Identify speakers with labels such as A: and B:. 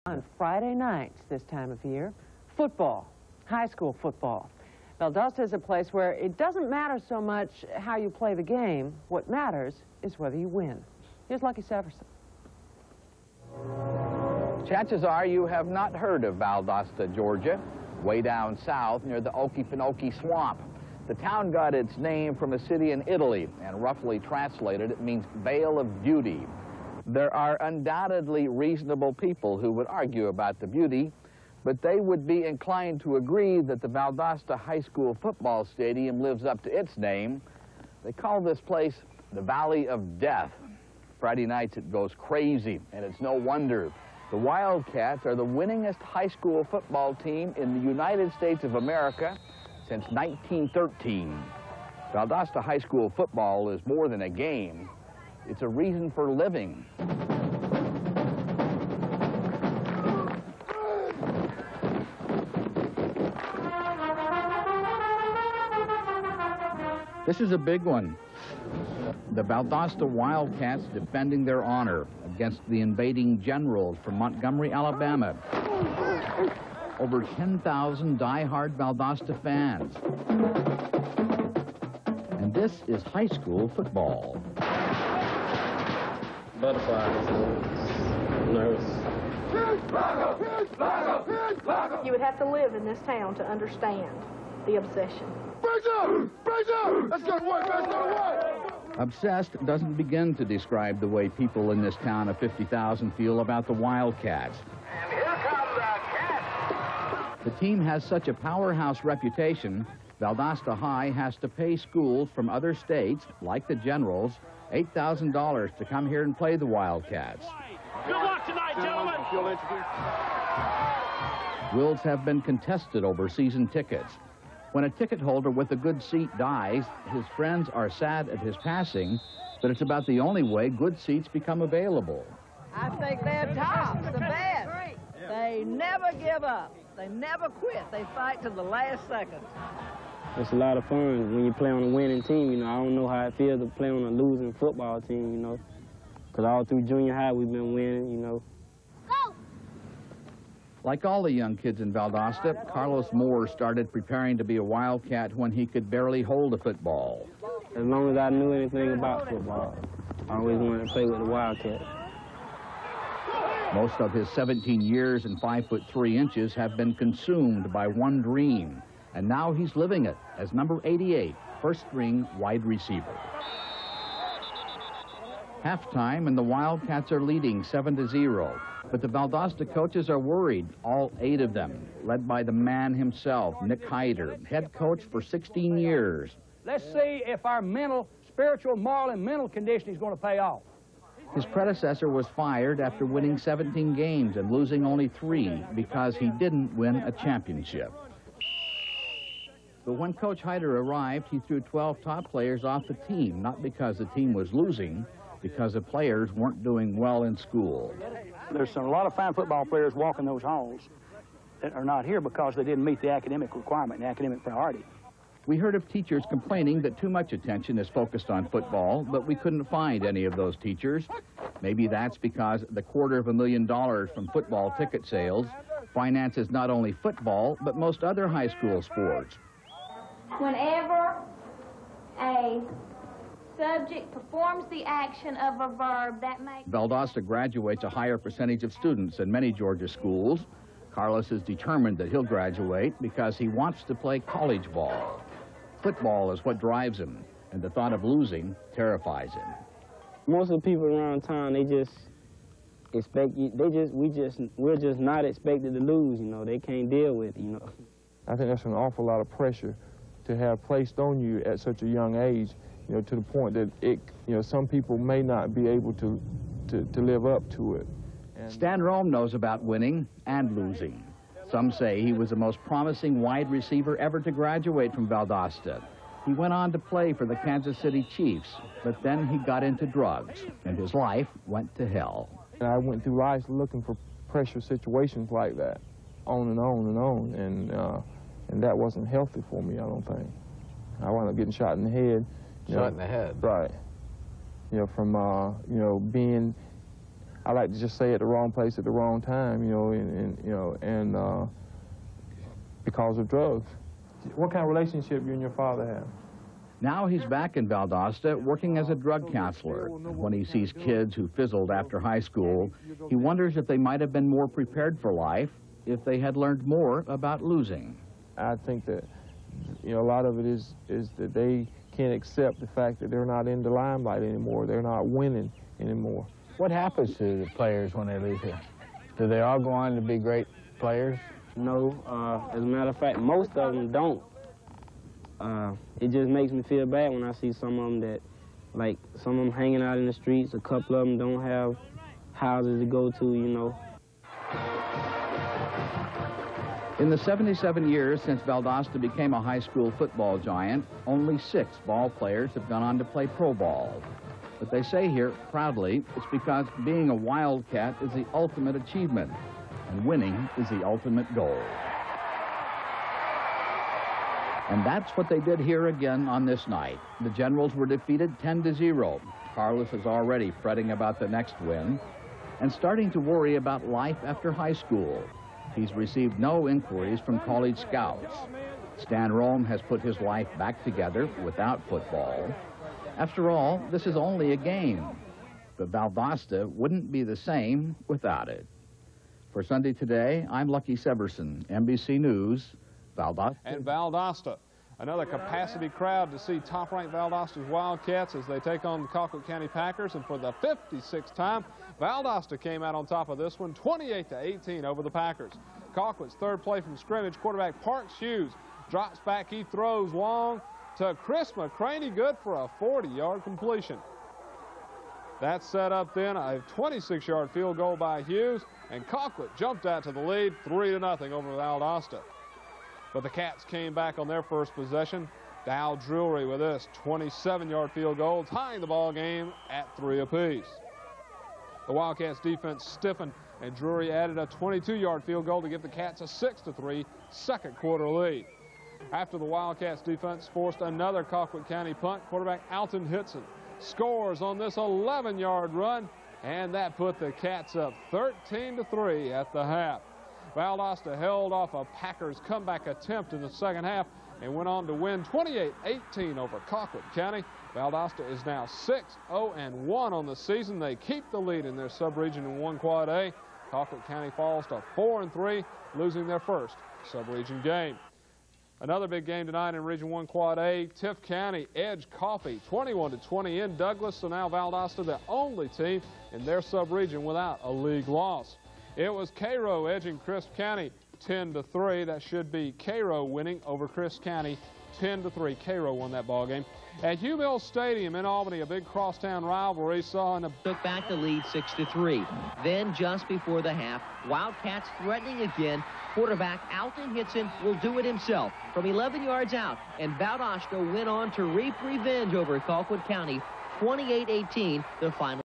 A: On Friday nights this time of year, football, high school football. Valdosta is a place where it doesn't matter so much how you play the game. What matters is whether you win. Here's Lucky Severson.
B: Chances are you have not heard of Valdosta, Georgia, way down south near the Okefenokee Swamp. The town got its name from a city in Italy, and roughly translated, it means Vale of Beauty. There are undoubtedly reasonable people who would argue about the beauty, but they would be inclined to agree that the Valdosta High School football stadium lives up to its name. They call this place the Valley of Death. Friday nights it goes crazy, and it's no wonder. The Wildcats are the winningest high school football team in the United States of America since 1913. Valdosta High School football is more than a game. It's a reason for living. This is a big one. The Valdosta Wildcats defending their honor against the invading Generals from Montgomery, Alabama. Over 10,000 die-hard Valdosta fans. And this is high school football.
C: Butterflies, nervous.
D: You would have to live in this town to understand the obsession.
E: Brace up! Brace up! Let's go to work, let's go to work!
B: Obsessed doesn't begin to describe the way people in this town of 50,000 feel about the Wildcats.
E: And here comes the Cats!
B: The team has such a powerhouse reputation, Valdosta High has to pay schools from other states, like the Generals, $8,000 to come here and play the Wildcats.
C: Good luck tonight, gentlemen!
B: Wills have been contested over season tickets. When a ticket holder with a good seat dies, his friends are sad at his passing, but it's about the only way good seats become available.
F: I think they're tops, the best. They never give up. They never quit. They fight to the last second.
G: It's a lot of fun when you play on a winning team. You know, I don't know how it feels to play on a losing football team, you know, because all through junior high we've been winning, you know.
D: Go!
B: Like all the young kids in Valdosta, Carlos Moore started preparing to be a Wildcat when he could barely hold a football.
G: As long as I knew anything about football, I always wanted to play with the Wildcats.
B: Most of his 17 years and 5'3" have been consumed by one dream, and now he's living it as number 88, first-string wide receiver. Halftime, and the Wildcats are leading 7-0. But the Valdosta coaches are worried, all 8 of them, led by the man himself, Nick Hyder, head coach for 16 years.
H: Let's see if our mental, spiritual, moral, and mental conditioning is going to pay off.
B: His predecessor was fired after winning 17 games and losing only 3 because he didn't win a championship. But when Coach Hyder arrived, he threw 12 top players off the team, not because the team was losing, because the players weren't doing well in school.
H: There's a lot of fine football players walking those halls that are not here because they didn't meet the academic requirement, the academic priority.
B: We heard of teachers complaining that too much attention is focused on football, but we couldn't find any of those teachers. Maybe that's because the $250,000 from football ticket sales finances not only football, but most other high school sports.
I: Whenever a subject performs the action of a verb, that makes...
B: Valdosta graduates a higher percentage of students than many Georgia schools. Carlos is determined that he'll graduate because he wants to play college ball. Football is what drives him, and the thought of losing terrifies him.
G: Most of the people around town, they just expect you, we're just not expected to lose, you know. They can't deal with it, you know.
J: I think that's an awful lot of pressure to have placed on you at such a young age, you know, to the point that some people may not be able to live up to it. And
B: Stan Rome knows about winning and losing. Some say he was the most promising wide receiver ever to graduate from Valdosta. He went on to play for the Kansas City Chiefs, but then he got into drugs, and his life went to hell.
J: And I went through life looking for pressure situations like that, on and on and on, and that wasn't healthy for me, I don't think. I wound up getting shot in the head.
K: Shot in the head?
J: Right. You know, from, being I like to just say, at the wrong place at the wrong time, and because of drugs. What kind of relationship you and your father have?
B: Now he's back in Valdosta working as a drug counselor. And when he sees kids who fizzled after high school, he wonders if they might have been more prepared for life if they had learned more about losing.
J: I think that, a lot of it is that they can't accept the fact that they're not in the limelight anymore. They're not winning anymore.
K: What happens to the players when they leave here? Do they all go on to be great players?
G: No, as a matter of fact, most of them don't. It just makes me feel bad when I see some of them that, like, some of them hanging out in the streets. A couple of them don't have houses to go to,
B: In the 77 years since Valdosta became a high school football giant, only 6 ball players have gone on to play pro ball. But they say here, proudly, it's because being a Wildcat is the ultimate achievement, and winning is the ultimate goal. And that's what they did here again on this night. The Generals were defeated 10-0. Carlos is already fretting about the next win and starting to worry about life after high school. He's received no inquiries from college scouts. Stan Rome has put his life back together without football. After all, this is only a game. But Valdosta wouldn't be the same without it. For Sunday Today, I'm Lucky Severson, NBC News, Valdosta.
L: And Valdosta, another capacity crowd to see top-ranked Valdosta's Wildcats as they take on the Colquitt County Packers. And for the 56th time, Valdosta came out on top of this one, 28-18 over the Packers. Colquitt's third play from scrimmage, quarterback Parks Hughes drops back, he throws long to Chris McCraney, good for a 40-yard completion. That set up then a 26-yard field goal by Hughes, and Colquitt jumped out to the lead 3-0 over Valdosta. But the Cats came back on their first possession. Dow Drury with this 27-yard field goal, tying the ball game at 3 apiece. The Wildcats defense stiffened, and Drury added a 22-yard field goal to give the Cats a 6-3 second quarter lead. After the Wildcats defense forced another Colquitt County punt, quarterback Alton Hitson scores on this 11-yard run, and that put the Cats up 13-3 at the half. Valdosta held off a Packers comeback attempt in the second half and went on to win 28-18 over Colquitt County. Valdosta is now 6-0-1 on the season. They keep the lead in their sub-region in 1 Quad A. Colquitt County falls to 4-3, losing their first sub-region game. Another big game tonight in Region 1 Quad A. Tift County edged Coffee 21-20 in Douglas. So now Valdosta the only team in their sub-region without a league loss. It was Cairo edging Crisp County 10-3. That should be Cairo winning over Crisp County 10-3. Cairo won that ball game. At Hugh Mills Stadium in Albany, a big crosstown rivalry saw in a...
M: Took back the lead 6-3. Then just before the half, Wildcats threatening again. Quarterback Alton Hitson will do it himself from 11 yards out, and Valdosta went on to reap revenge over Colquitt County 28-18, the final.